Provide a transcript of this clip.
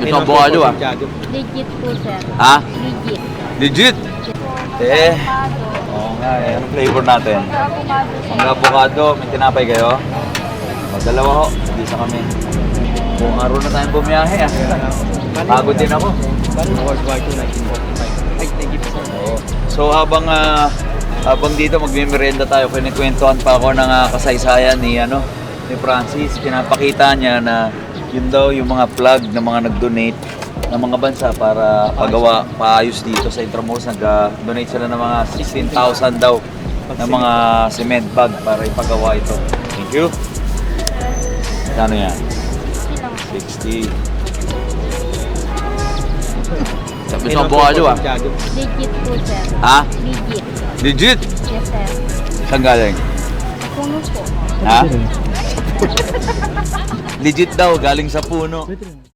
Sabi ng abogado ah. Legit po, sir. Ha? Legit. Legit? Eh. Oo nga eh. Anong flavor natin? Ang avocado. May tinapay kayo? O, dalawa ho. Isa kami. Buong araw na tayong bumiyahe ah. Pagod din ako. Oo. So habang dito magme-merienda tayo, kinikwentuhan pa ako ng kasaysayan ni Francis. Pinapakita niya na yun daw yung mga plug na mga nag-donate ng mga bansa para pagawa, paayos dito sa Intramuros. Nag-donate sila ng mga 16,000 daw ng mga cement bag para ipagawa ito. Thank you. Kano yan? 60. Sabi ng abogado ah. Legit po, sir. Ha? Legit. Legit? Yes, sir. Saan galing? Puno po. Ha? Legit daw, galing sa puno.